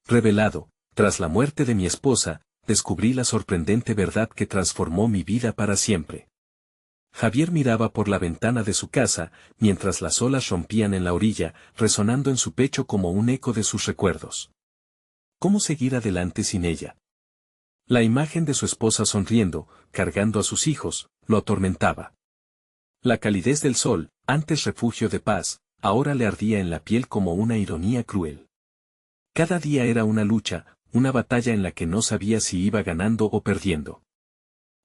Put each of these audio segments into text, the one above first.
Revelado, tras la muerte de mi esposa, descubrí la sorprendente verdad que transformó mi vida para siempre. Javier miraba por la ventana de su casa, mientras las olas rompían en la orilla, resonando en su pecho como un eco de sus recuerdos. ¿Cómo seguir adelante sin ella? La imagen de su esposa sonriendo, cargando a sus hijos, lo atormentaba. La calidez del sol, antes refugio de paz, ahora le ardía en la piel como una ironía cruel. Cada día era una lucha, una batalla en la que no sabía si iba ganando o perdiendo.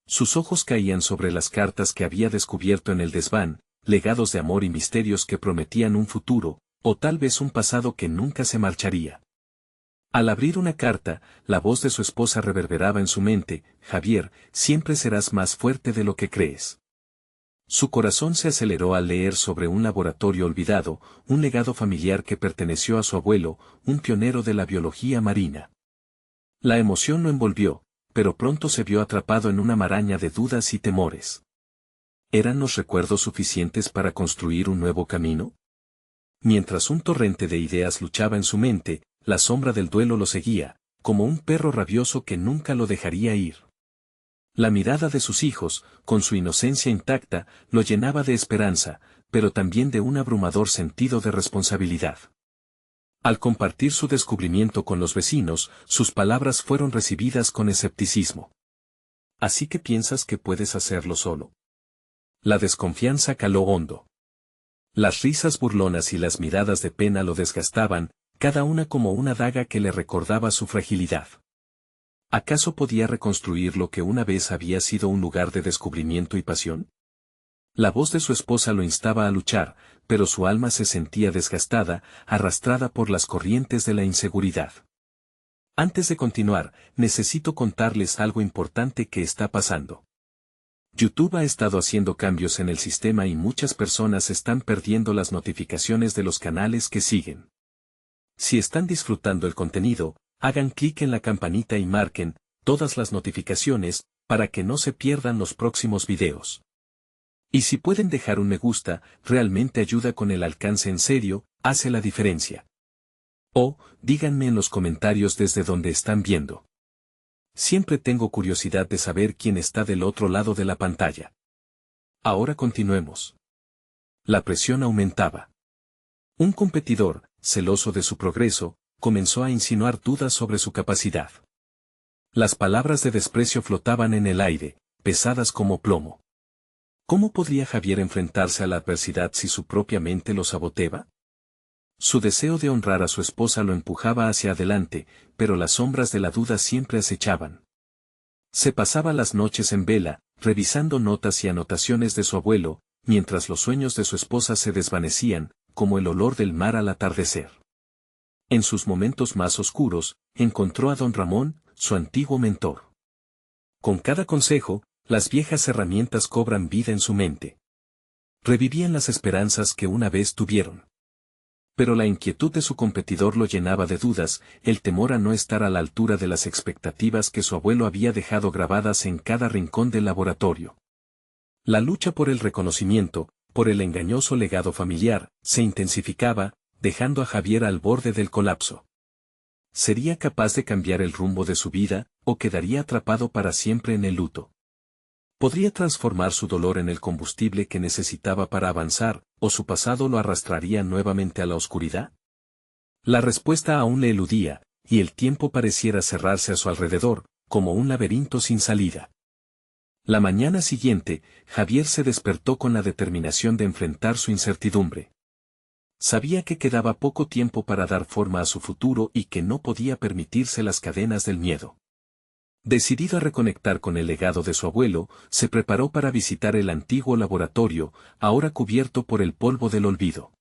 Sus ojos caían sobre las cartas que había descubierto en el desván, legados de amor y misterios que prometían un futuro, o tal vez un pasado que nunca se marcharía. Al abrir una carta, la voz de su esposa reverberaba en su mente: Javier, siempre serás más fuerte de lo que crees. Su corazón se aceleró al leer sobre un laboratorio olvidado, un legado familiar que perteneció a su abuelo, un pionero de la biología marina. La emoción lo envolvió, pero pronto se vio atrapado en una maraña de dudas y temores. ¿Eran los recuerdos suficientes para construir un nuevo camino? Mientras un torrente de ideas luchaba en su mente, la sombra del duelo lo seguía, como un perro rabioso que nunca lo dejaría ir. La mirada de sus hijos, con su inocencia intacta, lo llenaba de esperanza, pero también de un abrumador sentido de responsabilidad. Al compartir su descubrimiento con los vecinos, sus palabras fueron recibidas con escepticismo. ¿Así que piensas que puedes hacerlo solo? La desconfianza caló hondo. Las risas burlonas y las miradas de pena lo desgastaban, cada una como una daga que le recordaba su fragilidad. ¿Acaso podía reconstruir lo que una vez había sido un lugar de descubrimiento y pasión? La voz de su esposa lo instaba a luchar, pero su alma se sentía desgastada, arrastrada por las corrientes de la inseguridad. Antes de continuar, necesito contarles algo importante que está pasando. YouTube ha estado haciendo cambios en el sistema y muchas personas están perdiendo las notificaciones de los canales que siguen. Si están disfrutando el contenido, hagan clic en la campanita y marquen todas las notificaciones para que no se pierdan los próximos videos. Y si pueden dejar un me gusta, realmente ayuda con el alcance, en serio, hace la diferencia. O, díganme en los comentarios desde donde están viendo. Siempre tengo curiosidad de saber quién está del otro lado de la pantalla. Ahora continuemos. La presión aumentaba. Un competidor, celoso de su progreso, comenzó a insinuar dudas sobre su capacidad. Las palabras de desprecio flotaban en el aire, pesadas como plomo. ¿Cómo podría Javier enfrentarse a la adversidad si su propia mente lo saboteaba? Su deseo de honrar a su esposa lo empujaba hacia adelante, pero las sombras de la duda siempre acechaban. Se pasaba las noches en vela, revisando notas y anotaciones de su abuelo, mientras los sueños de su esposa se desvanecían, como el olor del mar al atardecer. En sus momentos más oscuros, encontró a don Ramón, su antiguo mentor. Con cada consejo, las viejas herramientas cobran vida en su mente. Revivían las esperanzas que una vez tuvieron. Pero la inquietud de su competidor lo llenaba de dudas, el temor a no estar a la altura de las expectativas que su abuelo había dejado grabadas en cada rincón del laboratorio. La lucha por el reconocimiento, por el engañoso legado familiar, se intensificaba, dejando a Javier al borde del colapso. ¿Sería capaz de cambiar el rumbo de su vida, o quedaría atrapado para siempre en el luto? ¿Podría transformar su dolor en el combustible que necesitaba para avanzar, o su pasado lo arrastraría nuevamente a la oscuridad? La respuesta aún le eludía, y el tiempo pareciera cerrarse a su alrededor, como un laberinto sin salida. La mañana siguiente, Javier se despertó con la determinación de enfrentar su incertidumbre. Sabía que quedaba poco tiempo para dar forma a su futuro y que no podía permitirse las cadenas del miedo. Decidido a reconectar con el legado de su abuelo, se preparó para visitar el antiguo laboratorio, ahora cubierto por el polvo del olvido.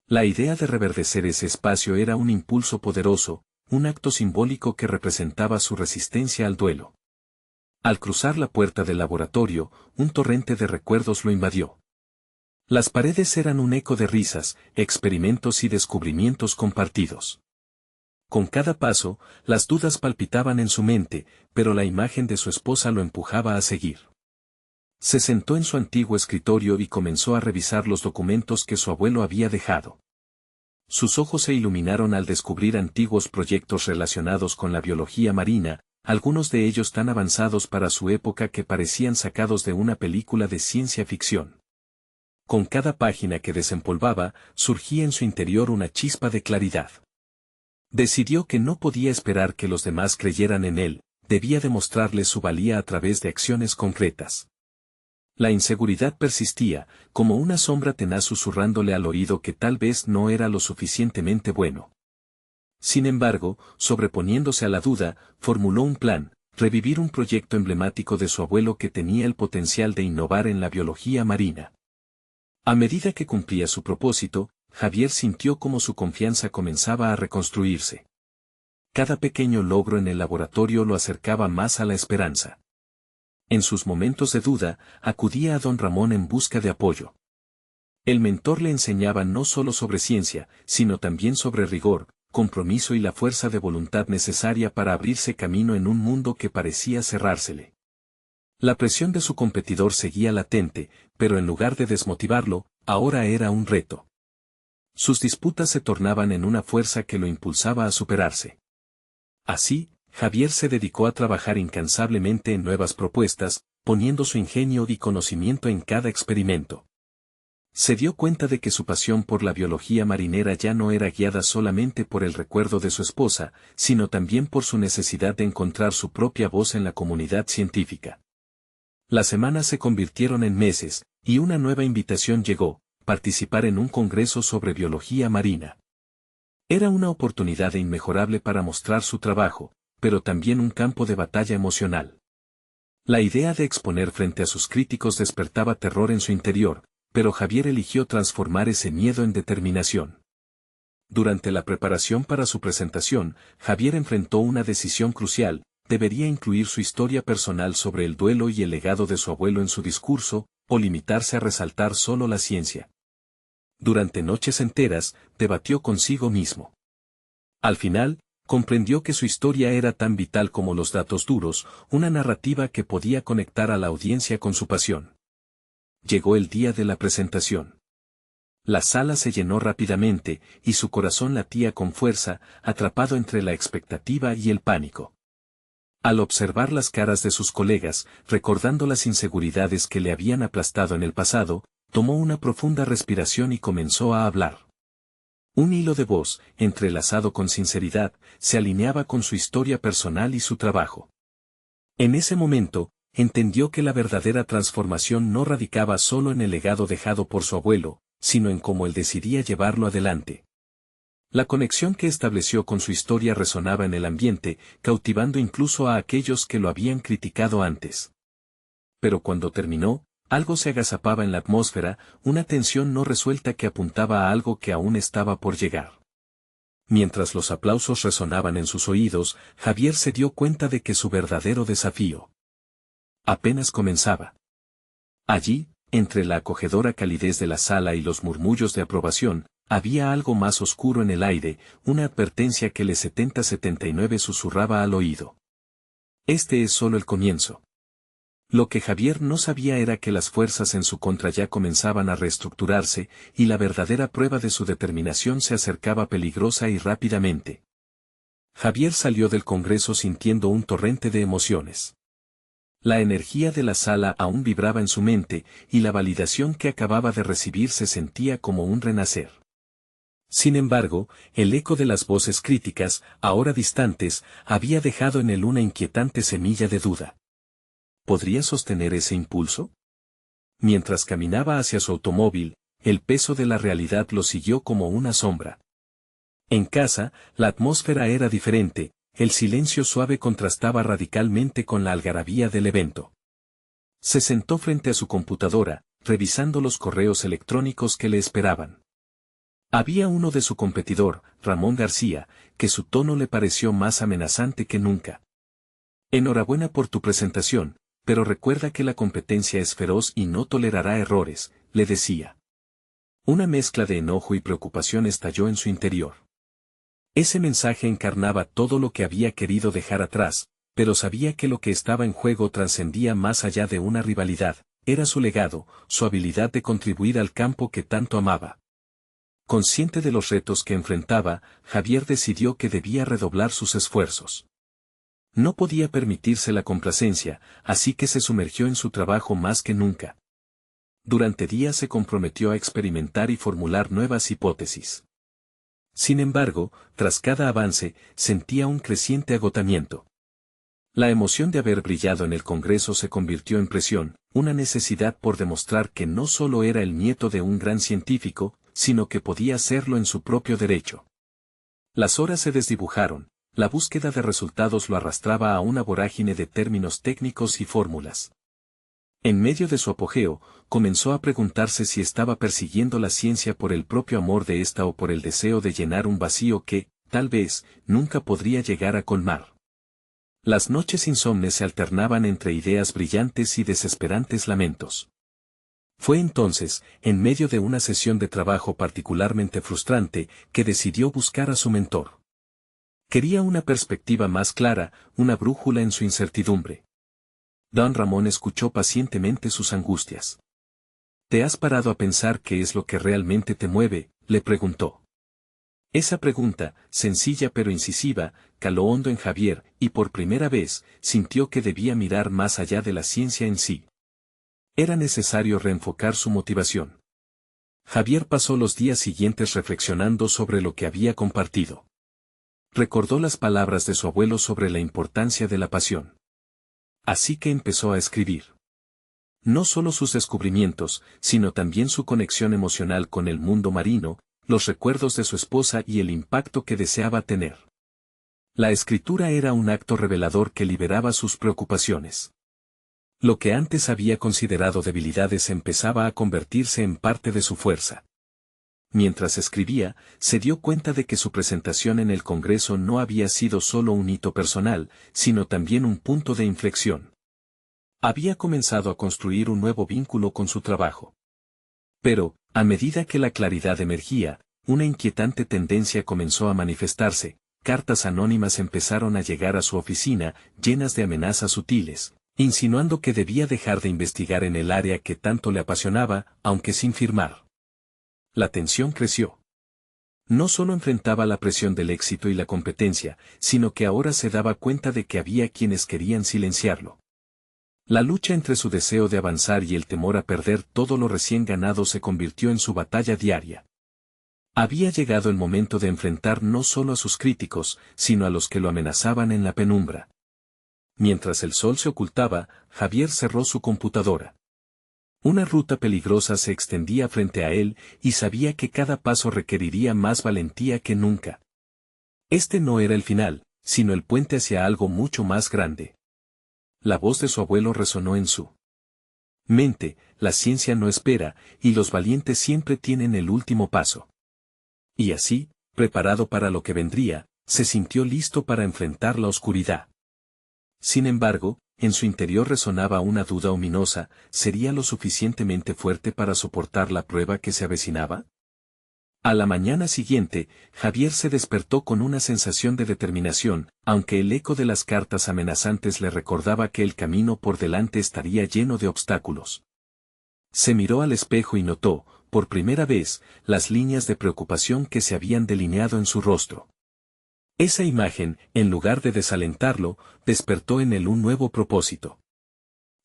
La idea de reverdecer ese espacio era un impulso poderoso, un acto simbólico que representaba su resistencia al duelo. Al cruzar la puerta del laboratorio, un torrente de recuerdos lo invadió. Las paredes eran un eco de risas, experimentos y descubrimientos compartidos. Con cada paso, las dudas palpitaban en su mente, pero la imagen de su esposa lo empujaba a seguir. Se sentó en su antiguo escritorio y comenzó a revisar los documentos que su abuelo había dejado. Sus ojos se iluminaron al descubrir antiguos proyectos relacionados con la biología marina, algunos de ellos tan avanzados para su época que parecían sacados de una película de ciencia ficción. Con cada página que desempolvaba, surgía en su interior una chispa de claridad. Decidió que no podía esperar que los demás creyeran en él, debía demostrarles su valía a través de acciones concretas. La inseguridad persistía, como una sombra tenaz susurrándole al oído que tal vez no era lo suficientemente bueno. Sin embargo, sobreponiéndose a la duda, formuló un plan, revivir un proyecto emblemático de su abuelo que tenía el potencial de innovar en la biología marina. A medida que cumplía su propósito, Javier sintió como su confianza comenzaba a reconstruirse. Cada pequeño logro en el laboratorio lo acercaba más a la esperanza. En sus momentos de duda, acudía a don Ramón en busca de apoyo. El mentor le enseñaba no solo sobre ciencia, sino también sobre rigor, compromiso y la fuerza de voluntad necesaria para abrirse camino en un mundo que parecía cerrársele. La presión de su competidor seguía latente, pero en lugar de desmotivarlo, ahora era un reto. Sus disputas se tornaban en una fuerza que lo impulsaba a superarse. Así, Javier se dedicó a trabajar incansablemente en nuevas propuestas, poniendo su ingenio y conocimiento en cada experimento. Se dio cuenta de que su pasión por la biología marinera ya no era guiada solamente por el recuerdo de su esposa, sino también por su necesidad de encontrar su propia voz en la comunidad científica. Las semanas se convirtieron en meses, y una nueva invitación llegó: participar en un congreso sobre biología marina. Era una oportunidad inmejorable para mostrar su trabajo, pero también un campo de batalla emocional. La idea de exponer frente a sus críticos despertaba terror en su interior, pero Javier eligió transformar ese miedo en determinación. Durante la preparación para su presentación, Javier enfrentó una decisión crucial: debería incluir su historia personal sobre el duelo y el legado de su abuelo en su discurso, o limitarse a resaltar solo la ciencia. Durante noches enteras, debatió consigo mismo. Al final, comprendió que su historia era tan vital como los datos duros, una narrativa que podía conectar a la audiencia con su pasión. Llegó el día de la presentación. La sala se llenó rápidamente, y su corazón latía con fuerza, atrapado entre la expectativa y el pánico. Al observar las caras de sus colegas, recordando las inseguridades que le habían aplastado en el pasado, tomó una profunda respiración y comenzó a hablar. Un hilo de voz, entrelazado con sinceridad, se alineaba con su historia personal y su trabajo. En ese momento, entendió que la verdadera transformación no radicaba solo en el legado dejado por su abuelo, sino en cómo él decidía llevarlo adelante. La conexión que estableció con su historia resonaba en el ambiente, cautivando incluso a aquellos que lo habían criticado antes. Pero cuando terminó, algo se agazapaba en la atmósfera, una tensión no resuelta que apuntaba a algo que aún estaba por llegar. Mientras los aplausos resonaban en sus oídos, Javier se dio cuenta de que su verdadero desafío apenas comenzaba. Allí, entre la acogedora calidez de la sala y los murmullos de aprobación, había algo más oscuro en el aire, una advertencia que el 7079 susurraba al oído. Este es solo el comienzo. Lo que Javier no sabía era que las fuerzas en su contra ya comenzaban a reestructurarse, y la verdadera prueba de su determinación se acercaba peligrosa y rápidamente. Javier salió del Congreso sintiendo un torrente de emociones. La energía de la sala aún vibraba en su mente, y la validación que acababa de recibir se sentía como un renacer. Sin embargo, el eco de las voces críticas, ahora distantes, había dejado en él una inquietante semilla de duda. ¿Podría sostener ese impulso? Mientras caminaba hacia su automóvil, el peso de la realidad lo siguió como una sombra. En casa, la atmósfera era diferente, el silencio suave contrastaba radicalmente con la algarabía del evento. Se sentó frente a su computadora, revisando los correos electrónicos que le esperaban. Había uno de su competidor, Ramón García, que su tono le pareció más amenazante que nunca. Enhorabuena por tu presentación, pero recuerda que la competencia es feroz y no tolerará errores, le decía. Una mezcla de enojo y preocupación estalló en su interior. Ese mensaje encarnaba todo lo que había querido dejar atrás, pero sabía que lo que estaba en juego trascendía más allá de una rivalidad, era su legado, su habilidad de contribuir al campo que tanto amaba. Consciente de los retos que enfrentaba, Javier decidió que debía redoblar sus esfuerzos. No podía permitirse la complacencia, así que se sumergió en su trabajo más que nunca. Durante días se comprometió a experimentar y formular nuevas hipótesis. Sin embargo, tras cada avance, sentía un creciente agotamiento. La emoción de haber brillado en el Congreso se convirtió en presión, una necesidad por demostrar que no solo era el nieto de un gran científico, sino que podía hacerlo en su propio derecho. Las horas se desdibujaron, la búsqueda de resultados lo arrastraba a una vorágine de términos técnicos y fórmulas. En medio de su apogeo, comenzó a preguntarse si estaba persiguiendo la ciencia por el propio amor de ésta o por el deseo de llenar un vacío que, tal vez, nunca podría llegar a colmar. Las noches insomnes se alternaban entre ideas brillantes y desesperantes lamentos. Fue entonces, en medio de una sesión de trabajo particularmente frustrante, que decidió buscar a su mentor. Quería una perspectiva más clara, una brújula en su incertidumbre. Don Ramón escuchó pacientemente sus angustias. ¿Te has parado a pensar qué es lo que realmente te mueve?, le preguntó. Esa pregunta, sencilla pero incisiva, caló hondo en Javier, y por primera vez, sintió que debía mirar más allá de la ciencia en sí. Era necesario reenfocar su motivación. Javier pasó los días siguientes reflexionando sobre lo que había compartido. Recordó las palabras de su abuelo sobre la importancia de la pasión. Así que empezó a escribir. No solo sus descubrimientos, sino también su conexión emocional con el mundo marino, los recuerdos de su esposa y el impacto que deseaba tener. La escritura era un acto revelador que liberaba sus preocupaciones. Lo que antes había considerado debilidades empezaba a convertirse en parte de su fuerza. Mientras escribía, se dio cuenta de que su presentación en el Congreso no había sido solo un hito personal, sino también un punto de inflexión. Había comenzado a construir un nuevo vínculo con su trabajo. Pero, a medida que la claridad emergía, una inquietante tendencia comenzó a manifestarse. Cartas anónimas empezaron a llegar a su oficina, llenas de amenazas sutiles, insinuando que debía dejar de investigar en el área que tanto le apasionaba, aunque sin firmar. La tensión creció. No solo enfrentaba la presión del éxito y la competencia, sino que ahora se daba cuenta de que había quienes querían silenciarlo. La lucha entre su deseo de avanzar y el temor a perder todo lo recién ganado se convirtió en su batalla diaria. Había llegado el momento de enfrentar no solo a sus críticos, sino a los que lo amenazaban en la penumbra. Mientras el sol se ocultaba, Javier cerró su computadora. Una ruta peligrosa se extendía frente a él, y sabía que cada paso requeriría más valentía que nunca. Este no era el final, sino el puente hacia algo mucho más grande. La voz de su abuelo resonó en su mente: la ciencia no espera, y los valientes siempre tienen el último paso. Y así, preparado para lo que vendría, se sintió listo para enfrentar la oscuridad. Sin embargo, en su interior resonaba una duda ominosa: ¿sería lo suficientemente fuerte para soportar la prueba que se avecinaba? A la mañana siguiente, Javier se despertó con una sensación de determinación, aunque el eco de las cartas amenazantes le recordaba que el camino por delante estaría lleno de obstáculos. Se miró al espejo y notó, por primera vez, las líneas de preocupación que se habían delineado en su rostro. Esa imagen, en lugar de desalentarlo, despertó en él un nuevo propósito.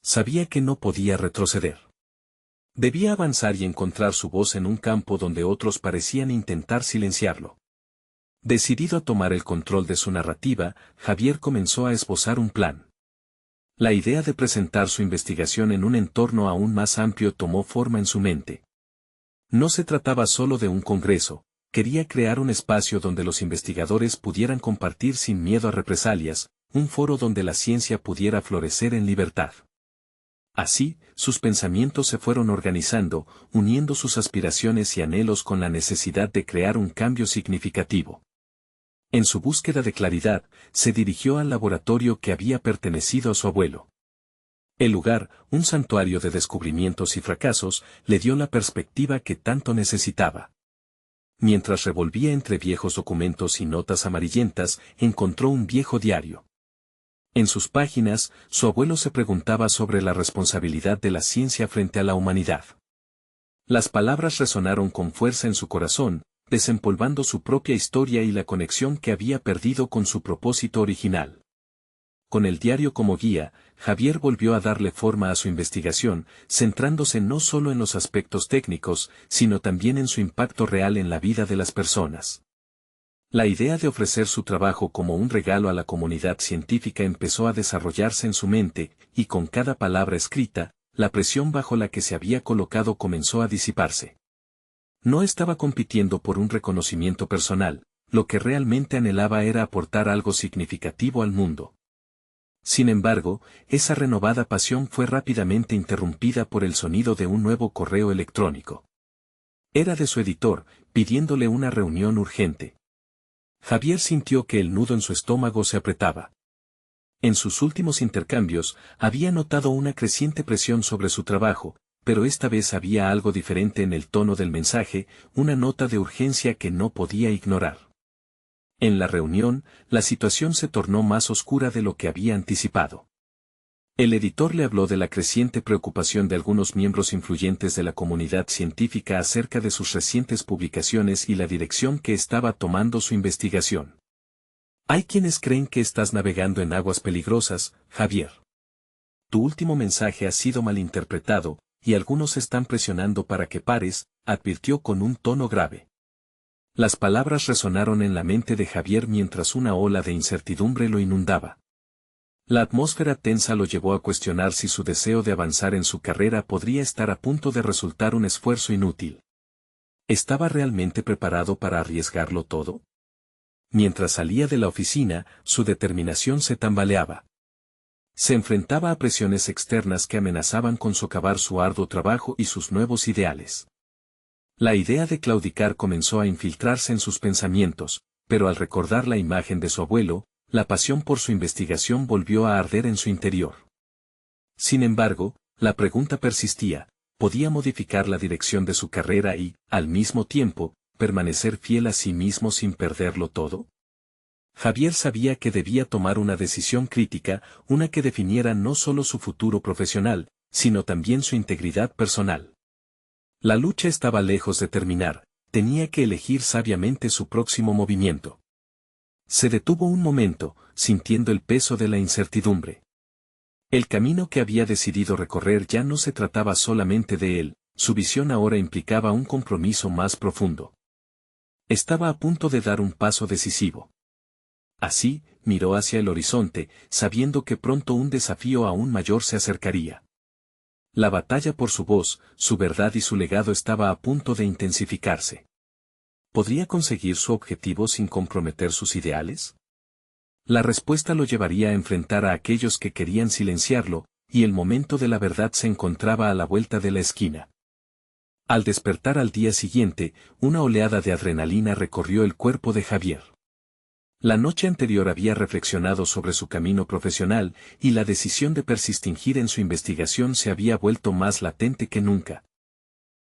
Sabía que no podía retroceder. Debía avanzar y encontrar su voz en un campo donde otros parecían intentar silenciarlo. Decidido a tomar el control de su narrativa, Javier comenzó a esbozar un plan. La idea de presentar su investigación en un entorno aún más amplio tomó forma en su mente. No se trataba solo de un congreso. Quería crear un espacio donde los investigadores pudieran compartir sin miedo a represalias, un foro donde la ciencia pudiera florecer en libertad. Así, sus pensamientos se fueron organizando, uniendo sus aspiraciones y anhelos con la necesidad de crear un cambio significativo. En su búsqueda de claridad, se dirigió al laboratorio que había pertenecido a su abuelo. El lugar, un santuario de descubrimientos y fracasos, le dio la perspectiva que tanto necesitaba. Mientras revolvía entre viejos documentos y notas amarillentas, encontró un viejo diario. En sus páginas, su abuelo se preguntaba sobre la responsabilidad de la ciencia frente a la humanidad. Las palabras resonaron con fuerza en su corazón, desempolvando su propia historia y la conexión que había perdido con su propósito original. Con el diario como guía, Javier volvió a darle forma a su investigación, centrándose no solo en los aspectos técnicos, sino también en su impacto real en la vida de las personas. La idea de ofrecer su trabajo como un regalo a la comunidad científica empezó a desarrollarse en su mente, y con cada palabra escrita, la presión bajo la que se había colocado comenzó a disiparse. No estaba compitiendo por un reconocimiento personal, lo que realmente anhelaba era aportar algo significativo al mundo. Sin embargo, esa renovada pasión fue rápidamente interrumpida por el sonido de un nuevo correo electrónico. Era de su editor, pidiéndole una reunión urgente. Javier sintió que el nudo en su estómago se apretaba. En sus últimos intercambios, había notado una creciente presión sobre su trabajo, pero esta vez había algo diferente en el tono del mensaje, una nota de urgencia que no podía ignorar. En la reunión, la situación se tornó más oscura de lo que había anticipado. El editor le habló de la creciente preocupación de algunos miembros influyentes de la comunidad científica acerca de sus recientes publicaciones y la dirección que estaba tomando su investigación. Hay quienes creen que estás navegando en aguas peligrosas, Javier. Tu último mensaje ha sido malinterpretado, y algunos están presionando para que pares, advirtió con un tono grave. Las palabras resonaron en la mente de Javier mientras una ola de incertidumbre lo inundaba. La atmósfera tensa lo llevó a cuestionar si su deseo de avanzar en su carrera podría estar a punto de resultar un esfuerzo inútil. ¿Estaba realmente preparado para arriesgarlo todo? Mientras salía de la oficina, su determinación se tambaleaba. Se enfrentaba a presiones externas que amenazaban con socavar su arduo trabajo y sus nuevos ideales. La idea de claudicar comenzó a infiltrarse en sus pensamientos, pero al recordar la imagen de su abuelo, la pasión por su investigación volvió a arder en su interior. Sin embargo, la pregunta persistía: ¿podía modificar la dirección de su carrera y, al mismo tiempo, permanecer fiel a sí mismo sin perderlo todo? Javier sabía que debía tomar una decisión crítica, una que definiera no solo su futuro profesional, sino también su integridad personal. La lucha estaba lejos de terminar, tenía que elegir sabiamente su próximo movimiento. Se detuvo un momento, sintiendo el peso de la incertidumbre. El camino que había decidido recorrer ya no se trataba solamente de él, su visión ahora implicaba un compromiso más profundo. Estaba a punto de dar un paso decisivo. Así, miró hacia el horizonte, sabiendo que pronto un desafío aún mayor se acercaría. La batalla por su voz, su verdad y su legado estaba a punto de intensificarse. ¿Podría conseguir su objetivo sin comprometer sus ideales? La respuesta lo llevaría a enfrentar a aquellos que querían silenciarlo, y el momento de la verdad se encontraba a la vuelta de la esquina. Al despertar al día siguiente, una oleada de adrenalina recorrió el cuerpo de Javier. La noche anterior había reflexionado sobre su camino profesional, y la decisión de persistir en su investigación se había vuelto más latente que nunca.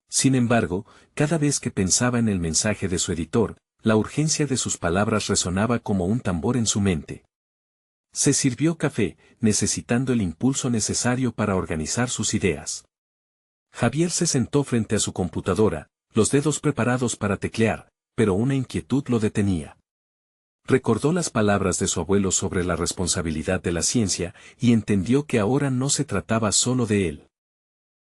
Sin embargo, cada vez que pensaba en el mensaje de su editor, la urgencia de sus palabras resonaba como un tambor en su mente. Se sirvió café, necesitando el impulso necesario para organizar sus ideas. Javier se sentó frente a su computadora, los dedos preparados para teclear, pero una inquietud lo detenía. Recordó las palabras de su abuelo sobre la responsabilidad de la ciencia, y entendió que ahora no se trataba solo de él.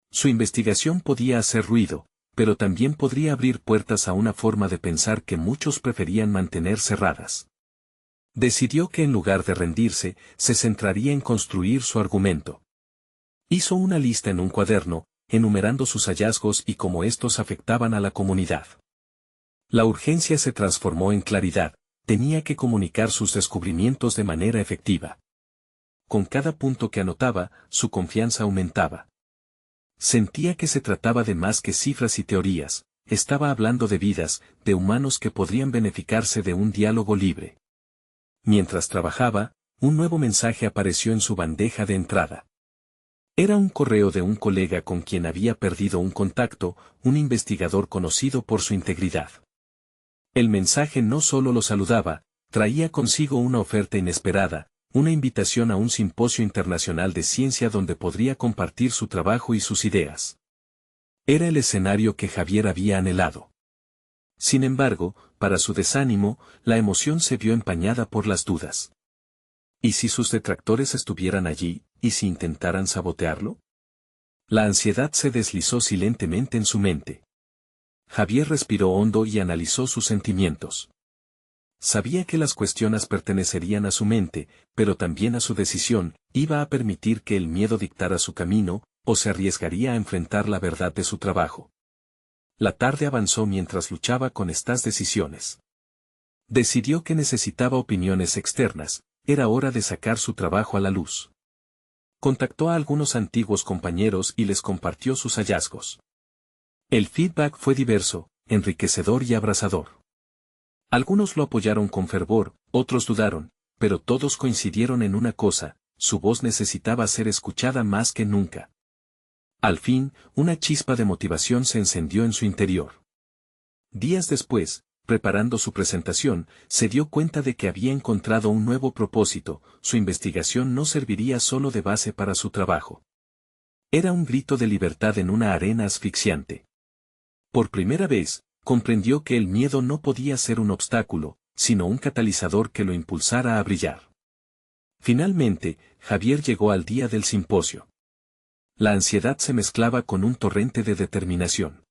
Su investigación podía hacer ruido, pero también podría abrir puertas a una forma de pensar que muchos preferían mantener cerradas. Decidió que en lugar de rendirse, se centraría en construir su argumento. Hizo una lista en un cuaderno, enumerando sus hallazgos y cómo estos afectaban a la comunidad. La urgencia se transformó en claridad. Tenía que comunicar sus descubrimientos de manera efectiva. Con cada punto que anotaba, su confianza aumentaba. Sentía que se trataba de más que cifras y teorías, estaba hablando de vidas, de humanos que podrían beneficiarse de un diálogo libre. Mientras trabajaba, un nuevo mensaje apareció en su bandeja de entrada. Era un correo de un colega con quien había perdido un contacto, un investigador conocido por su integridad. El mensaje no solo lo saludaba, traía consigo una oferta inesperada, una invitación a un simposio internacional de ciencia donde podría compartir su trabajo y sus ideas. Era el escenario que Javier había anhelado. Sin embargo, para su desánimo, la emoción se vio empañada por las dudas. ¿Y si sus detractores estuvieran allí, y si intentaran sabotearlo? La ansiedad se deslizó silentemente en su mente. Javier respiró hondo y analizó sus sentimientos. Sabía que las cuestiones pertenecerían a su mente, pero también a su decisión. Iba a permitir que el miedo dictara su camino, o se arriesgaría a enfrentar la verdad de su trabajo. La tarde avanzó mientras luchaba con estas decisiones. Decidió que necesitaba opiniones externas, era hora de sacar su trabajo a la luz. Contactó a algunos antiguos compañeros y les compartió sus hallazgos. El feedback fue diverso, enriquecedor y abrasador. Algunos lo apoyaron con fervor, otros dudaron, pero todos coincidieron en una cosa: su voz necesitaba ser escuchada más que nunca. Al fin, una chispa de motivación se encendió en su interior. Días después, preparando su presentación, se dio cuenta de que había encontrado un nuevo propósito: su investigación no serviría solo de base para su trabajo. Era un grito de libertad en una arena asfixiante. Por primera vez, comprendió que el miedo no podía ser un obstáculo, sino un catalizador que lo impulsara a brillar. Finalmente, Javier llegó al día del simposio. La ansiedad se mezclaba con un torrente de determinación.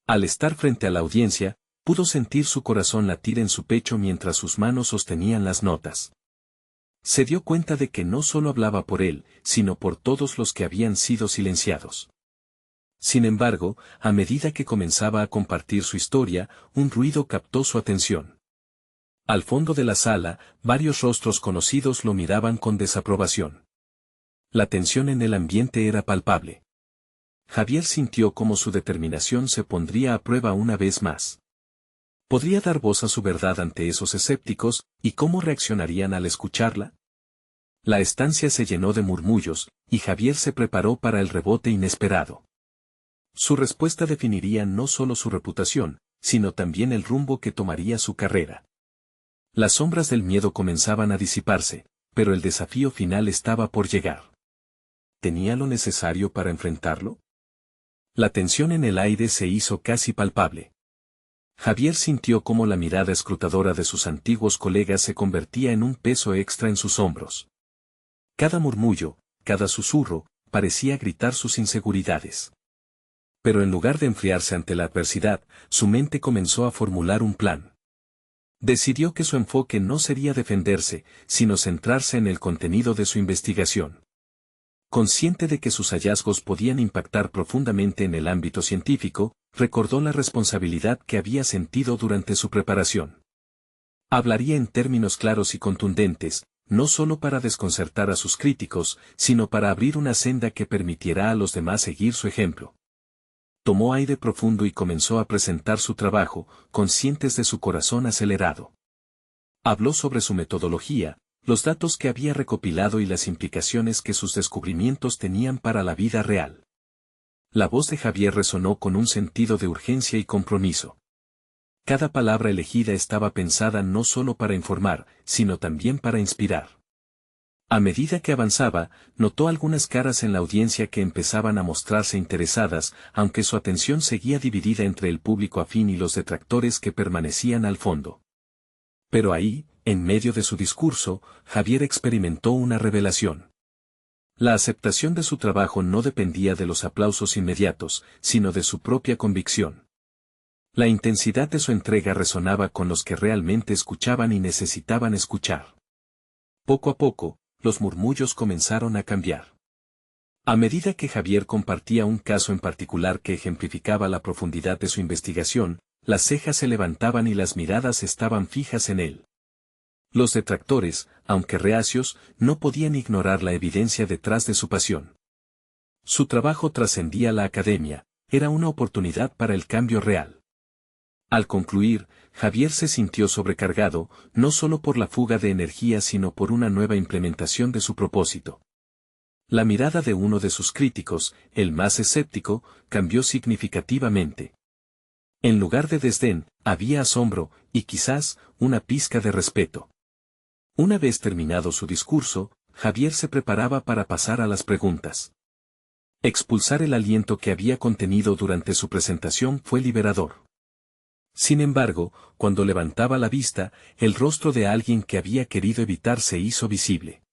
Al estar frente a la audiencia, pudo sentir su corazón latir en su pecho mientras sus manos sostenían las notas. Se dio cuenta de que no solo hablaba por él, sino por todos los que habían sido silenciados. Sin embargo, a medida que comenzaba a compartir su historia, un ruido captó su atención. Al fondo de la sala, varios rostros conocidos lo miraban con desaprobación. La tensión en el ambiente era palpable. Javier sintió cómo su determinación se pondría a prueba una vez más. ¿Podría dar voz a su verdad ante esos escépticos, y cómo reaccionarían al escucharla? La estancia se llenó de murmullos, y Javier se preparó para el rebote inesperado. Su respuesta definiría no solo su reputación, sino también el rumbo que tomaría su carrera. Las sombras del miedo comenzaban a disiparse, pero el desafío final estaba por llegar. ¿Tenía lo necesario para enfrentarlo? La tensión en el aire se hizo casi palpable. Javier sintió cómo la mirada escrutadora de sus antiguos colegas se convertía en un peso extra en sus hombros. Cada murmullo, cada susurro, parecía gritar sus inseguridades. Pero en lugar de enfriarse ante la adversidad, su mente comenzó a formular un plan. Decidió que su enfoque no sería defenderse, sino centrarse en el contenido de su investigación. Consciente de que sus hallazgos podían impactar profundamente en el ámbito científico, recordó la responsabilidad que había sentido durante su preparación. Hablaría en términos claros y contundentes, no solo para desconcertar a sus críticos, sino para abrir una senda que permitiera a los demás seguir su ejemplo. Tomó aire profundo y comenzó a presentar su trabajo, conscientes de su corazón acelerado. Habló sobre su metodología, los datos que había recopilado y las implicaciones que sus descubrimientos tenían para la vida real. La voz de Javier resonó con un sentido de urgencia y compromiso. Cada palabra elegida estaba pensada no solo para informar, sino también para inspirar. A medida que avanzaba, notó algunas caras en la audiencia que empezaban a mostrarse interesadas, aunque su atención seguía dividida entre el público afín y los detractores que permanecían al fondo. Pero ahí, en medio de su discurso, Javier experimentó una revelación. La aceptación de su trabajo no dependía de los aplausos inmediatos, sino de su propia convicción. La intensidad de su entrega resonaba con los que realmente escuchaban y necesitaban escuchar. Poco a poco, los murmullos comenzaron a cambiar. A medida que Javier compartía un caso en particular que ejemplificaba la profundidad de su investigación, las cejas se levantaban y las miradas estaban fijas en él. Los detractores, aunque reacios, no podían ignorar la evidencia detrás de su pasión. Su trabajo trascendía la academia, era una oportunidad para el cambio real. Al concluir, Javier se sintió sobrecargado, no solo por la fuga de energía sino por una nueva implementación de su propósito. La mirada de uno de sus críticos, el más escéptico, cambió significativamente. En lugar de desdén, había asombro, y quizás, una pizca de respeto. Una vez terminado su discurso, Javier se preparaba para pasar a las preguntas. Expulsar el aliento que había contenido durante su presentación fue liberador. Sin embargo, cuando levantaba la vista, el rostro de alguien que había querido evitar se hizo visible.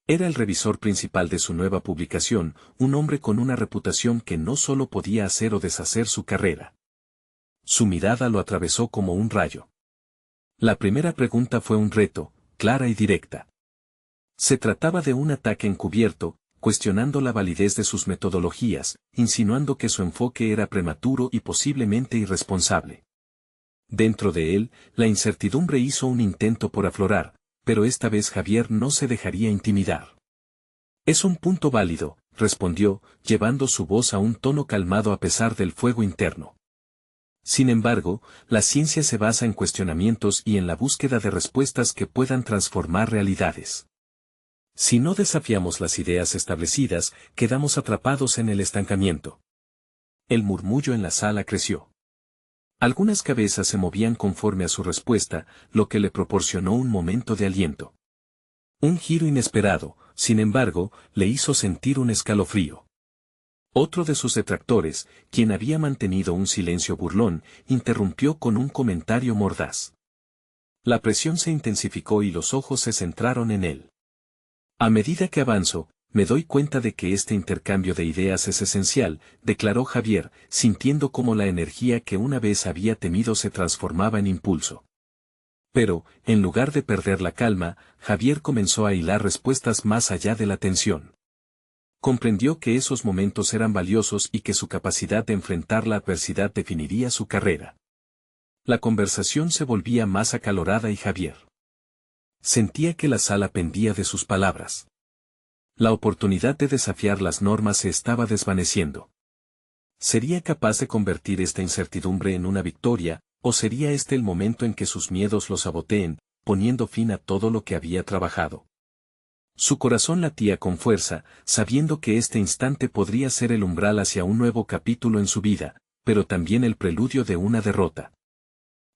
Era el revisor principal de su nueva publicación, un hombre con una reputación que no solo podía hacer o deshacer su carrera. Su mirada lo atravesó como un rayo. La primera pregunta fue un reto, clara y directa. Se trataba de un ataque encubierto, cuestionando la validez de sus metodologías, insinuando que su enfoque era prematuro y posiblemente irresponsable. Dentro de él, la incertidumbre hizo un intento por aflorar, pero esta vez Javier no se dejaría intimidar. Es un punto válido, respondió, llevando su voz a un tono calmado a pesar del fuego interno. Sin embargo, la ciencia se basa en cuestionamientos y en la búsqueda de respuestas que puedan transformar realidades. Si no desafiamos las ideas establecidas, quedamos atrapados en el estancamiento. El murmullo en la sala creció. Algunas cabezas se movían conforme a su respuesta, lo que le proporcionó un momento de aliento. Un giro inesperado, sin embargo, le hizo sentir un escalofrío. Otro de sus detractores, quien había mantenido un silencio burlón, interrumpió con un comentario mordaz. La presión se intensificó y los ojos se centraron en él. A medida que avanzo, me doy cuenta de que este intercambio de ideas es esencial, declaró Javier, sintiendo cómo la energía que una vez había temido se transformaba en impulso. Pero, en lugar de perder la calma, Javier comenzó a hilar respuestas más allá de la tensión. Comprendió que esos momentos eran valiosos y que su capacidad de enfrentar la adversidad definiría su carrera. La conversación se volvía más acalorada y Javier sentía que la sala pendía de sus palabras. La oportunidad de desafiar las normas se estaba desvaneciendo. ¿Sería capaz de convertir esta incertidumbre en una victoria, o sería este el momento en que sus miedos lo saboteen, poniendo fin a todo lo que había trabajado? Su corazón latía con fuerza, sabiendo que este instante podría ser el umbral hacia un nuevo capítulo en su vida, pero también el preludio de una derrota.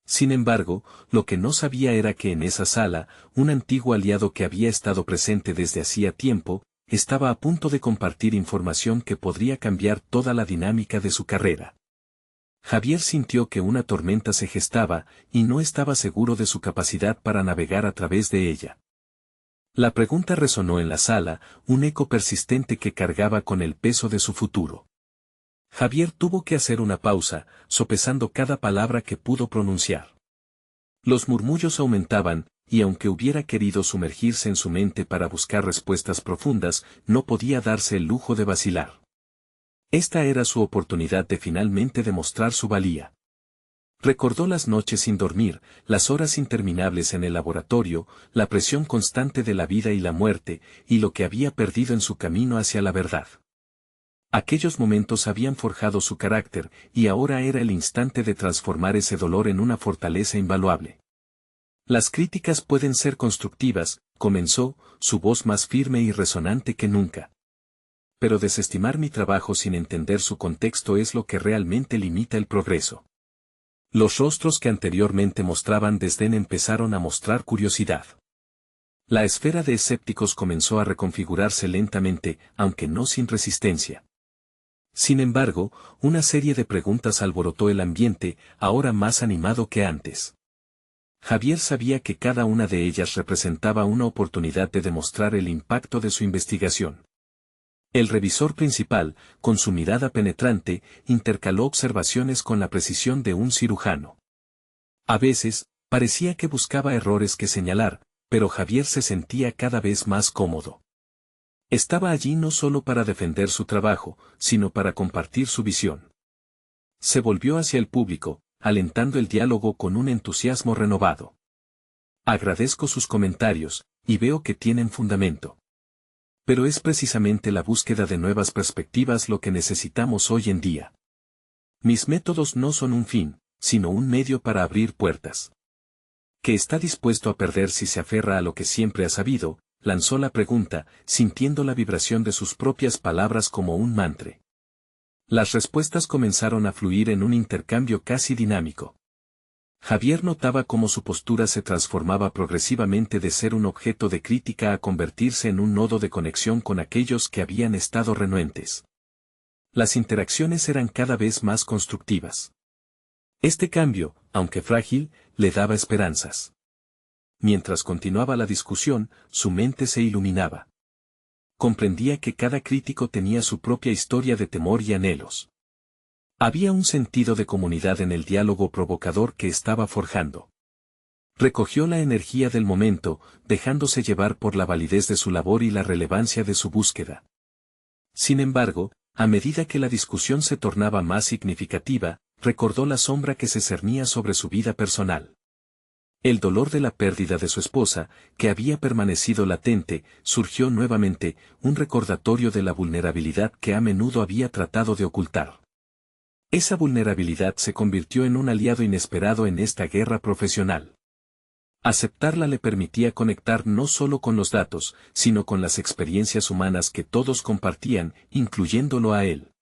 Sin embargo, lo que no sabía era que en esa sala, un antiguo aliado que había estado presente desde hacía tiempo, estaba a punto de compartir información que podría cambiar toda la dinámica de su carrera. Javier sintió que una tormenta se gestaba, y no estaba seguro de su capacidad para navegar a través de ella. La pregunta resonó en la sala, un eco persistente que cargaba con el peso de su futuro. Javier tuvo que hacer una pausa, sopesando cada palabra que pudo pronunciar. Los murmullos aumentaban, y aunque hubiera querido sumergirse en su mente para buscar respuestas profundas, no podía darse el lujo de vacilar. Esta era su oportunidad de finalmente demostrar su valía. Recordó las noches sin dormir, las horas interminables en el laboratorio, la presión constante de la vida y la muerte, y lo que había perdido en su camino hacia la verdad. Aquellos momentos habían forjado su carácter, y ahora era el instante de transformar ese dolor en una fortaleza invaluable. Las críticas pueden ser constructivas, comenzó, su voz más firme y resonante que nunca. Pero desestimar mi trabajo sin entender su contexto es lo que realmente limita el progreso. Los rostros que anteriormente mostraban desdén empezaron a mostrar curiosidad. La esfera de escépticos comenzó a reconfigurarse lentamente, aunque no sin resistencia. Sin embargo, una serie de preguntas alborotó el ambiente, ahora más animado que antes. Javier sabía que cada una de ellas representaba una oportunidad de demostrar el impacto de su investigación. El revisor principal, con su mirada penetrante, intercaló observaciones con la precisión de un cirujano. A veces, parecía que buscaba errores que señalar, pero Javier se sentía cada vez más cómodo. Estaba allí no solo para defender su trabajo, sino para compartir su visión. Se volvió hacia el público, alentando el diálogo con un entusiasmo renovado. Agradezco sus comentarios, y veo que tienen fundamento. Pero es precisamente la búsqueda de nuevas perspectivas lo que necesitamos hoy en día. Mis métodos no son un fin, sino un medio para abrir puertas. ¿Qué está dispuesto a perder si se aferra a lo que siempre ha sabido? Lanzó la pregunta, sintiendo la vibración de sus propias palabras como un mantra. Las respuestas comenzaron a fluir en un intercambio casi dinámico. Javier notaba cómo su postura se transformaba progresivamente de ser un objeto de crítica a convertirse en un nodo de conexión con aquellos que habían estado renuentes. Las interacciones eran cada vez más constructivas. Este cambio, aunque frágil, le daba esperanzas. Mientras continuaba la discusión, su mente se iluminaba. Comprendía que cada crítico tenía su propia historia de temor y anhelos. Había un sentido de comunidad en el diálogo provocador que estaba forjando. Recogió la energía del momento, dejándose llevar por la validez de su labor y la relevancia de su búsqueda. Sin embargo, a medida que la discusión se tornaba más significativa, recordó la sombra que se cernía sobre su vida personal. El dolor de la pérdida de su esposa, que había permanecido latente, surgió nuevamente, un recordatorio de la vulnerabilidad que a menudo había tratado de ocultar. Esa vulnerabilidad se convirtió en un aliado inesperado en esta guerra profesional. Aceptarla le permitía conectar no solo con los datos, sino con las experiencias humanas que todos compartían, incluyéndolo a él.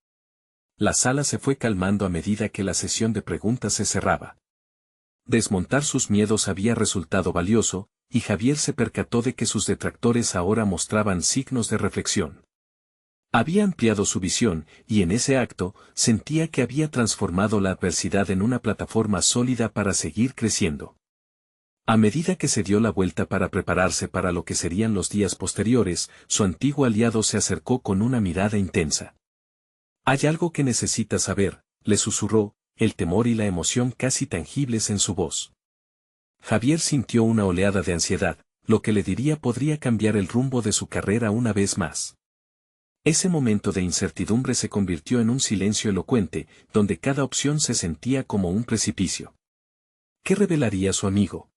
La sala se fue calmando a medida que la sesión de preguntas se cerraba. Desmontar sus miedos había resultado valioso, y Javier se percató de que sus detractores ahora mostraban signos de reflexión. Había ampliado su visión, y en ese acto, sentía que había transformado la adversidad en una plataforma sólida para seguir creciendo. A medida que se dio la vuelta para prepararse para lo que serían los días posteriores, su antiguo aliado se acercó con una mirada intensa. «Hay algo que necesitas saber», le susurró, el temor y la emoción casi tangibles en su voz. Javier sintió una oleada de ansiedad, lo que le diría podría cambiar el rumbo de su carrera una vez más. Ese momento de incertidumbre se convirtió en un silencio elocuente, donde cada opción se sentía como un precipicio. ¿Qué revelaría su amigo?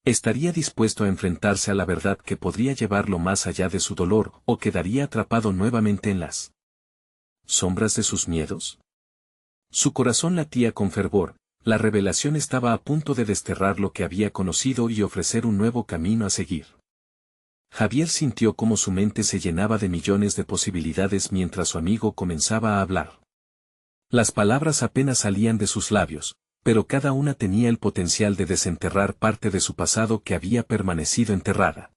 ¿Estaría dispuesto a enfrentarse a la verdad que podría llevarlo más allá de su dolor o quedaría atrapado nuevamente en las sombras de sus miedos? Su corazón latía con fervor, la revelación estaba a punto de desterrar lo que había conocido y ofrecer un nuevo camino a seguir. Javier sintió cómo su mente se llenaba de millones de posibilidades mientras su amigo comenzaba a hablar. Las palabras apenas salían de sus labios, pero cada una tenía el potencial de desenterrar parte de su pasado que había permanecido enterrada.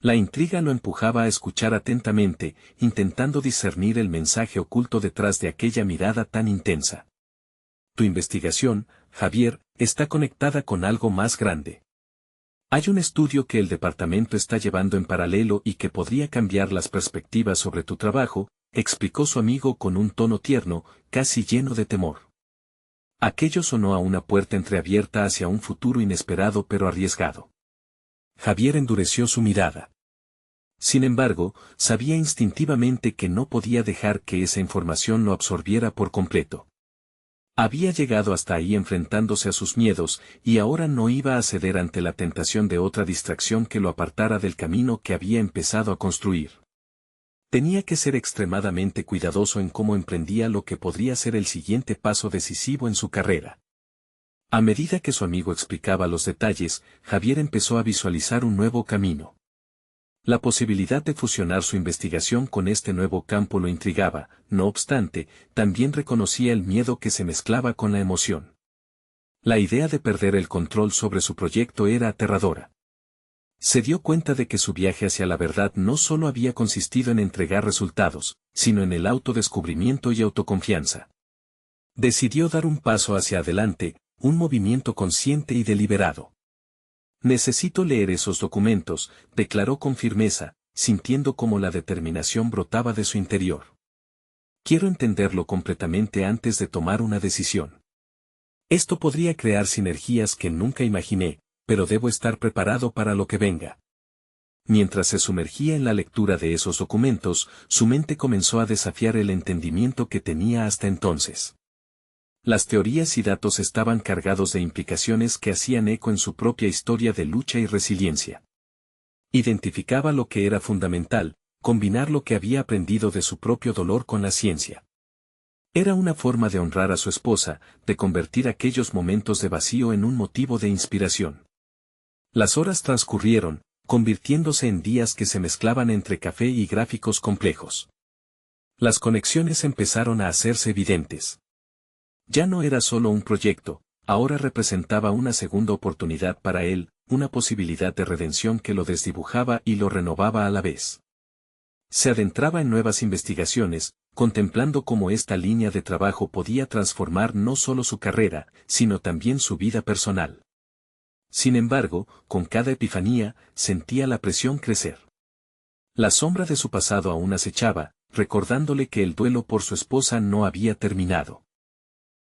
La intriga lo empujaba a escuchar atentamente, intentando discernir el mensaje oculto detrás de aquella mirada tan intensa. Tu investigación, Javier, está conectada con algo más grande. Hay un estudio que el departamento está llevando en paralelo y que podría cambiar las perspectivas sobre tu trabajo, explicó su amigo con un tono tierno, casi lleno de temor. Aquello sonó a una puerta entreabierta hacia un futuro inesperado pero arriesgado. Javier endureció su mirada. Sin embargo, sabía instintivamente que no podía dejar que esa información lo absorbiera por completo. Había llegado hasta ahí enfrentándose a sus miedos, y ahora no iba a ceder ante la tentación de otra distracción que lo apartara del camino que había empezado a construir. Tenía que ser extremadamente cuidadoso en cómo emprendía lo que podría ser el siguiente paso decisivo en su carrera. A medida que su amigo explicaba los detalles, Javier empezó a visualizar un nuevo camino. La posibilidad de fusionar su investigación con este nuevo campo lo intrigaba, no obstante, también reconocía el miedo que se mezclaba con la emoción. La idea de perder el control sobre su proyecto era aterradora. Se dio cuenta de que su viaje hacia la verdad no solo había consistido en entregar resultados, sino en el autodescubrimiento y autoconfianza. Decidió dar un paso hacia adelante, un movimiento consciente y deliberado. Necesito leer esos documentos, declaró con firmeza, sintiendo cómo la determinación brotaba de su interior. Quiero entenderlo completamente antes de tomar una decisión. Esto podría crear sinergias que nunca imaginé, pero debo estar preparado para lo que venga. Mientras se sumergía en la lectura de esos documentos, su mente comenzó a desafiar el entendimiento que tenía hasta entonces. Las teorías y datos estaban cargados de implicaciones que hacían eco en su propia historia de lucha y resiliencia. Identificaba lo que era fundamental, combinar lo que había aprendido de su propio dolor con la ciencia. Era una forma de honrar a su esposa, de convertir aquellos momentos de vacío en un motivo de inspiración. Las horas transcurrieron, convirtiéndose en días que se mezclaban entre café y gráficos complejos. Las conexiones empezaron a hacerse evidentes. Ya no era solo un proyecto, ahora representaba una segunda oportunidad para él, una posibilidad de redención que lo desdibujaba y lo renovaba a la vez. Se adentraba en nuevas investigaciones, contemplando cómo esta línea de trabajo podía transformar no solo su carrera, sino también su vida personal. Sin embargo, con cada epifanía, sentía la presión crecer. La sombra de su pasado aún acechaba, recordándole que el duelo por su esposa no había terminado.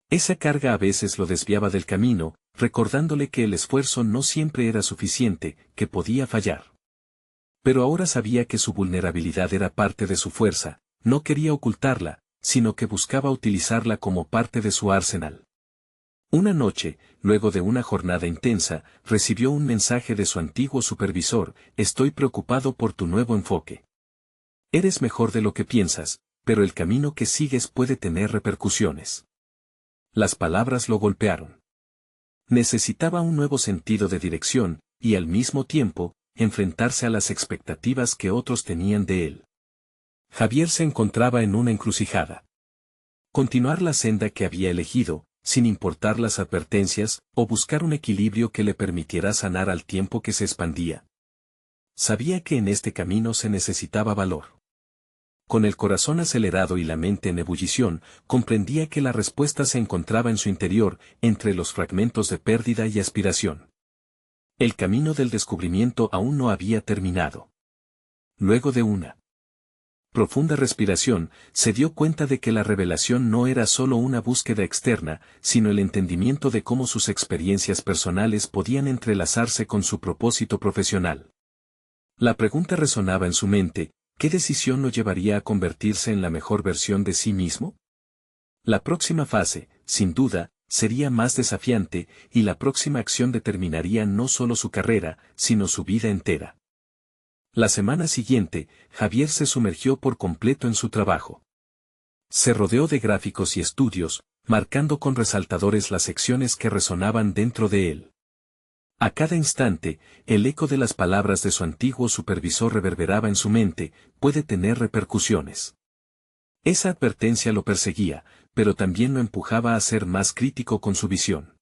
Esa carga a veces lo desviaba del camino, recordándole que el esfuerzo no siempre era suficiente, que podía fallar. Pero ahora sabía que su vulnerabilidad era parte de su fuerza, no quería ocultarla, sino que buscaba utilizarla como parte de su arsenal. Una noche, luego de una jornada intensa, recibió un mensaje de su antiguo supervisor: estoy preocupado por tu nuevo enfoque. Eres mejor de lo que piensas, pero el camino que sigues puede tener repercusiones. Las palabras lo golpearon. Necesitaba un nuevo sentido de dirección, y al mismo tiempo, enfrentarse a las expectativas que otros tenían de él. Javier se encontraba en una encrucijada. Continuar la senda que había elegido, sin importar las advertencias, o buscar un equilibrio que le permitiera sanar al tiempo que se expandía. Sabía que en este camino se necesitaba valor. Con el corazón acelerado y la mente en ebullición, comprendía que la respuesta se encontraba en su interior, entre los fragmentos de pérdida y aspiración. El camino del descubrimiento aún no había terminado. Luego de una profunda respiración, se dio cuenta de que la revelación no era solo una búsqueda externa, sino el entendimiento de cómo sus experiencias personales podían entrelazarse con su propósito profesional. La pregunta resonaba en su mente: ¿qué decisión lo llevaría a convertirse en la mejor versión de sí mismo? La próxima fase, sin duda, sería más desafiante, y la próxima acción determinaría no solo su carrera, sino su vida entera. La semana siguiente, Javier se sumergió por completo en su trabajo. Se rodeó de gráficos y estudios, marcando con resaltadores las secciones que resonaban dentro de él. A cada instante, el eco de las palabras de su antiguo supervisor reverberaba en su mente: puede tener repercusiones. Esa advertencia lo perseguía, pero también lo empujaba a ser más crítico con su visión.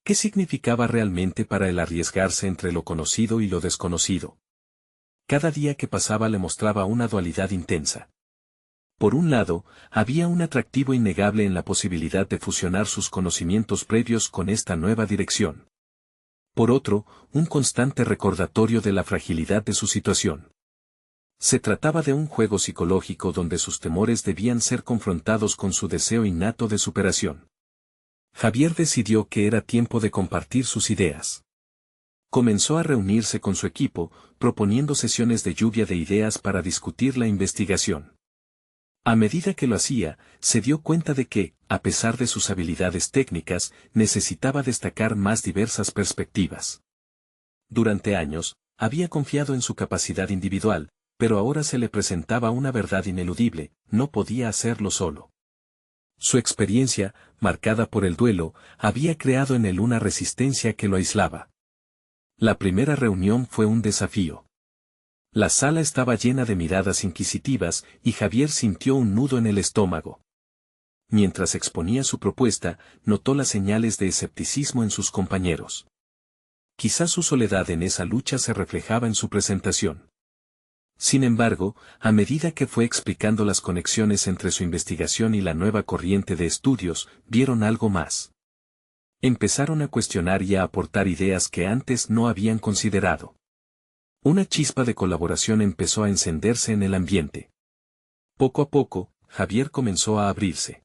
¿Qué significaba realmente para él arriesgarse entre lo conocido y lo desconocido? Cada día que pasaba le mostraba una dualidad intensa. Por un lado, había un atractivo innegable en la posibilidad de fusionar sus conocimientos previos con esta nueva dirección. Por otro, un constante recordatorio de la fragilidad de su situación. Se trataba de un juego psicológico donde sus temores debían ser confrontados con su deseo innato de superación. Javier decidió que era tiempo de compartir sus ideas. Comenzó a reunirse con su equipo, proponiendo sesiones de lluvia de ideas para discutir la investigación. A medida que lo hacía, se dio cuenta de que, a pesar de sus habilidades técnicas, necesitaba destacar más diversas perspectivas. Durante años, había confiado en su capacidad individual, pero ahora se le presentaba una verdad ineludible: no podía hacerlo solo. Su experiencia, marcada por el duelo, había creado en él una resistencia que lo aislaba. La primera reunión fue un desafío. La sala estaba llena de miradas inquisitivas, y Javier sintió un nudo en el estómago. Mientras exponía su propuesta, notó las señales de escepticismo en sus compañeros. Quizás su soledad en esa lucha se reflejaba en su presentación. Sin embargo, a medida que fue explicando las conexiones entre su investigación y la nueva corriente de estudios, vieron algo más. Empezaron a cuestionar y a aportar ideas que antes no habían considerado. Una chispa de colaboración empezó a encenderse en el ambiente. Poco a poco, Javier comenzó a abrirse.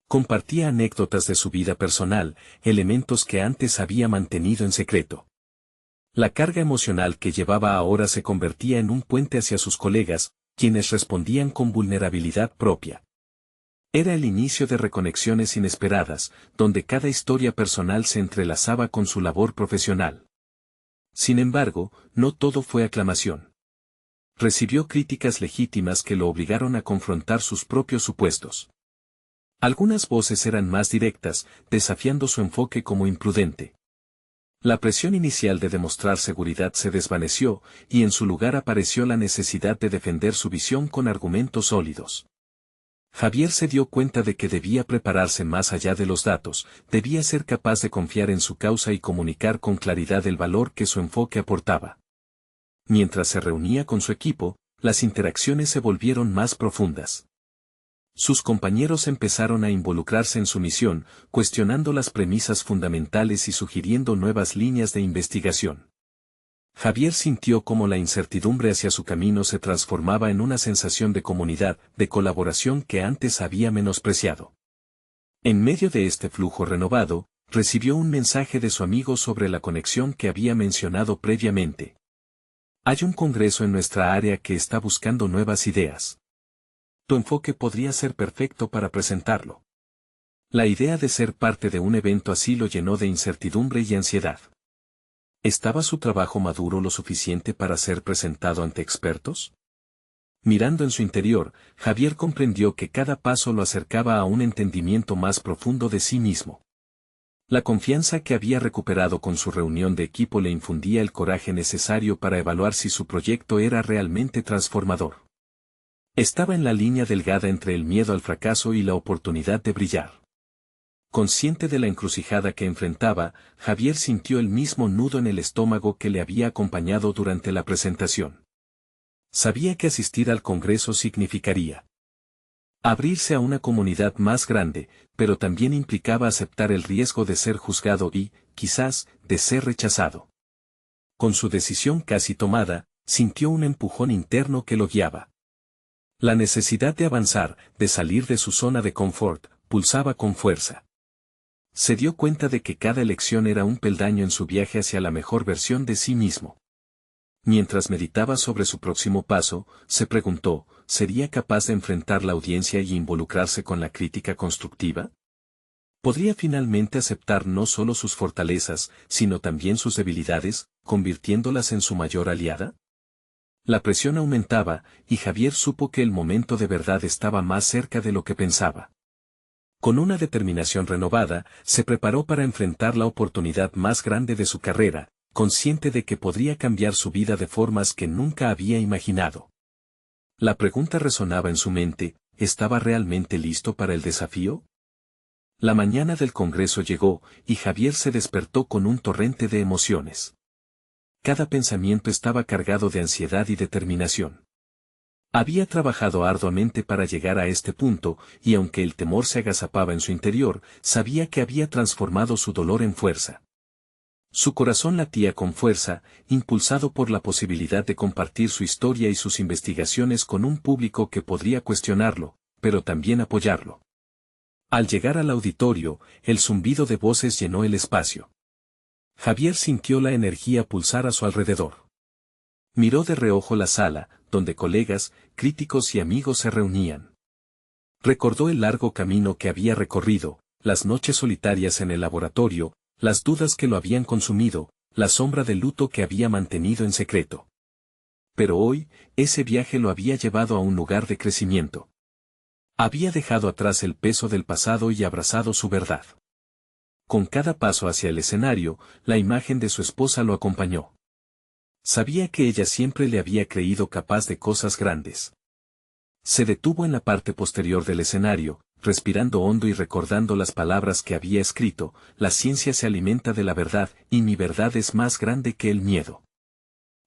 Compartía anécdotas de su vida personal, elementos que antes había mantenido en secreto. La carga emocional que llevaba ahora se convertía en un puente hacia sus colegas, quienes respondían con vulnerabilidad propia. Era el inicio de reconexiones inesperadas, donde cada historia personal se entrelazaba con su labor profesional. Sin embargo, no todo fue aclamación. Recibió críticas legítimas que lo obligaron a confrontar sus propios supuestos. Algunas voces eran más directas, desafiando su enfoque como imprudente. La presión inicial de demostrar seguridad se desvaneció, y en su lugar apareció la necesidad de defender su visión con argumentos sólidos. Javier se dio cuenta de que debía prepararse más allá de los datos, debía ser capaz de confiar en su causa y comunicar con claridad el valor que su enfoque aportaba. Mientras se reunía con su equipo, las interacciones se volvieron más profundas. Sus compañeros empezaron a involucrarse en su misión, cuestionando las premisas fundamentales y sugiriendo nuevas líneas de investigación. Javier sintió cómo la incertidumbre hacia su camino se transformaba en una sensación de comunidad, de colaboración que antes había menospreciado. En medio de este flujo renovado, recibió un mensaje de su amigo sobre la conexión que había mencionado previamente. Hay un congreso en nuestra área que está buscando nuevas ideas. Tu enfoque podría ser perfecto para presentarlo. La idea de ser parte de un evento así lo llenó de incertidumbre y ansiedad. ¿Estaba su trabajo maduro lo suficiente para ser presentado ante expertos? Mirando en su interior, Javier comprendió que cada paso lo acercaba a un entendimiento más profundo de sí mismo. La confianza que había recuperado con su reunión de equipo le infundía el coraje necesario para evaluar si su proyecto era realmente transformador. Estaba en la línea delgada entre el miedo al fracaso y la oportunidad de brillar. Consciente de la encrucijada que enfrentaba, Javier sintió el mismo nudo en el estómago que le había acompañado durante la presentación. Sabía que asistir al Congreso significaría abrirse a una comunidad más grande, pero también implicaba aceptar el riesgo de ser juzgado y, quizás, de ser rechazado. Con su decisión casi tomada, sintió un empujón interno que lo guiaba. La necesidad de avanzar, de salir de su zona de confort, pulsaba con fuerza. Se dio cuenta de que cada elección era un peldaño en su viaje hacia la mejor versión de sí mismo. Mientras meditaba sobre su próximo paso, se preguntó, ¿sería capaz de enfrentar la audiencia y involucrarse con la crítica constructiva? ¿Podría finalmente aceptar no solo sus fortalezas, sino también sus debilidades, convirtiéndolas en su mayor aliada? La presión aumentaba, y Javier supo que el momento de verdad estaba más cerca de lo que pensaba. Con una determinación renovada, se preparó para enfrentar la oportunidad más grande de su carrera, consciente de que podría cambiar su vida de formas que nunca había imaginado. La pregunta resonaba en su mente, ¿estaba realmente listo para el desafío? La mañana del Congreso llegó, y Javier se despertó con un torrente de emociones. Cada pensamiento estaba cargado de ansiedad y determinación. Había trabajado arduamente para llegar a este punto, y aunque el temor se agazapaba en su interior, sabía que había transformado su dolor en fuerza. Su corazón latía con fuerza, impulsado por la posibilidad de compartir su historia y sus investigaciones con un público que podría cuestionarlo, pero también apoyarlo. Al llegar al auditorio, el zumbido de voces llenó el espacio. Javier sintió la energía pulsar a su alrededor. Miró de reojo la sala, donde colegas, críticos y amigos se reunían. Recordó el largo camino que había recorrido, las noches solitarias en el laboratorio, las dudas que lo habían consumido, la sombra de luto que había mantenido en secreto. Pero hoy, ese viaje lo había llevado a un lugar de crecimiento. Había dejado atrás el peso del pasado y abrazado su verdad. Con cada paso hacia el escenario, la imagen de su esposa lo acompañó. Sabía que ella siempre le había creído capaz de cosas grandes. Se detuvo en la parte posterior del escenario, respirando hondo y recordando las palabras que había escrito, la ciencia se alimenta de la verdad, y mi verdad es más grande que el miedo.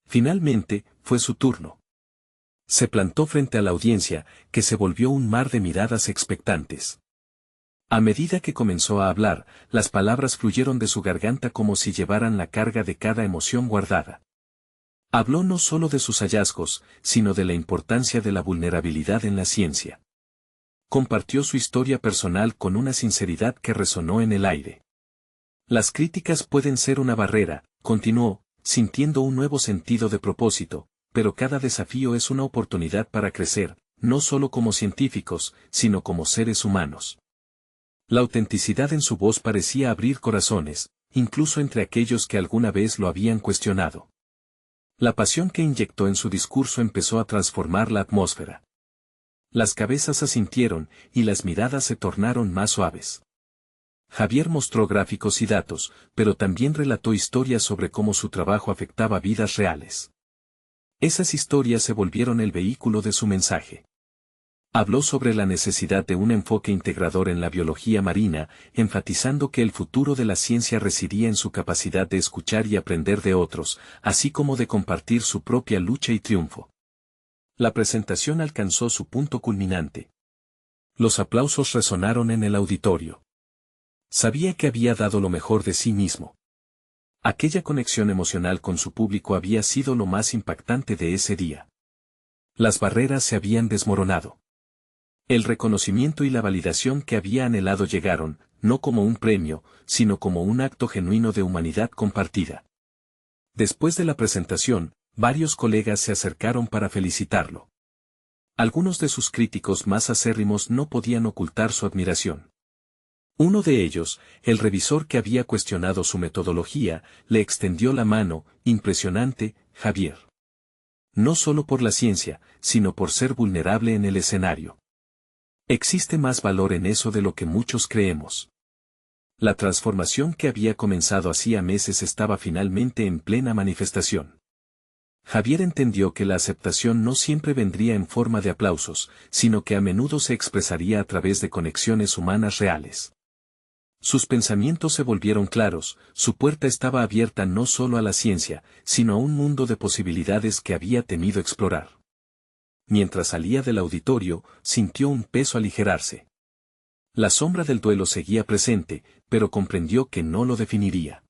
Finalmente, fue su turno. Se plantó frente a la audiencia, que se volvió un mar de miradas expectantes. A medida que comenzó a hablar, las palabras fluyeron de su garganta como si llevaran la carga de cada emoción guardada. Habló no solo de sus hallazgos, sino de la importancia de la vulnerabilidad en la ciencia. Compartió su historia personal con una sinceridad que resonó en el aire. Las críticas pueden ser una barrera, continuó, sintiendo un nuevo sentido de propósito, pero cada desafío es una oportunidad para crecer, no solo como científicos, sino como seres humanos. La autenticidad en su voz parecía abrir corazones, incluso entre aquellos que alguna vez lo habían cuestionado. La pasión que inyectó en su discurso empezó a transformar la atmósfera. Las cabezas asintieron, y las miradas se tornaron más suaves. Javier mostró gráficos y datos, pero también relató historias sobre cómo su trabajo afectaba vidas reales. Esas historias se volvieron el vehículo de su mensaje. Habló sobre la necesidad de un enfoque integrador en la biología marina, enfatizando que el futuro de la ciencia residía en su capacidad de escuchar y aprender de otros, así como de compartir su propia lucha y triunfo. La presentación alcanzó su punto culminante. Los aplausos resonaron en el auditorio. Sabía que había dado lo mejor de sí mismo. Aquella conexión emocional con su público había sido lo más impactante de ese día. Las barreras se habían desmoronado. El reconocimiento y la validación que había anhelado llegaron, no como un premio, sino como un acto genuino de humanidad compartida. Después de la presentación, varios colegas se acercaron para felicitarlo. Algunos de sus críticos más acérrimos no podían ocultar su admiración. Uno de ellos, el revisor que había cuestionado su metodología, le extendió la mano. Impresionante, Javier. No solo por la ciencia, sino por ser vulnerable en el escenario. Existe más valor en eso de lo que muchos creemos. La transformación que había comenzado hacía meses estaba finalmente en plena manifestación. Javier entendió que la aceptación no siempre vendría en forma de aplausos, sino que a menudo se expresaría a través de conexiones humanas reales. Sus pensamientos se volvieron claros, su puerta estaba abierta no solo a la ciencia, sino a un mundo de posibilidades que había temido explorar. Mientras salía del auditorio, sintió un peso aligerarse. La sombra del duelo seguía presente, pero comprendió que no lo definiría.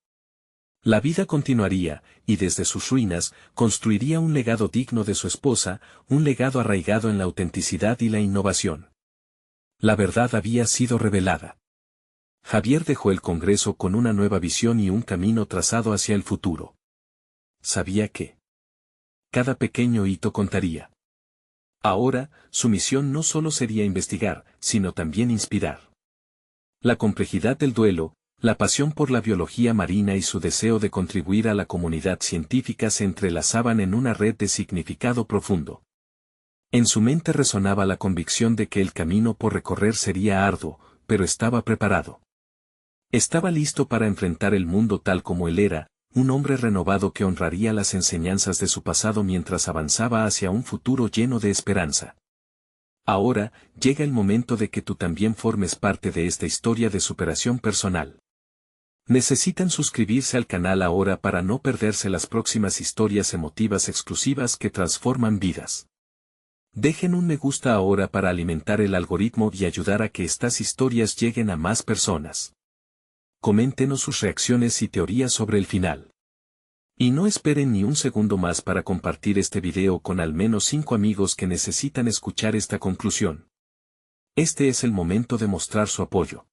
La vida continuaría, y desde sus ruinas, construiría un legado digno de su esposa, un legado arraigado en la autenticidad y la innovación. La verdad había sido revelada. Javier dejó el Congreso con una nueva visión y un camino trazado hacia el futuro. Sabía que cada pequeño hito contaría. Ahora, su misión no solo sería investigar, sino también inspirar. La complejidad del duelo, la pasión por la biología marina y su deseo de contribuir a la comunidad científica se entrelazaban en una red de significado profundo. En su mente resonaba la convicción de que el camino por recorrer sería arduo, pero estaba preparado. Estaba listo para enfrentar el mundo tal como él era, un hombre renovado que honraría las enseñanzas de su pasado mientras avanzaba hacia un futuro lleno de esperanza. Ahora, llega el momento de que tú también formes parte de esta historia de superación personal. Necesitan suscribirse al canal ahora para no perderse las próximas historias emotivas exclusivas que transforman vidas. Dejen un me gusta ahora para alimentar el algoritmo y ayudar a que estas historias lleguen a más personas. Coméntenos sus reacciones y teorías sobre el final. Y no esperen ni un segundo más para compartir este video con al menos 5 amigos que necesitan escuchar esta conclusión. Este es el momento de mostrar su apoyo.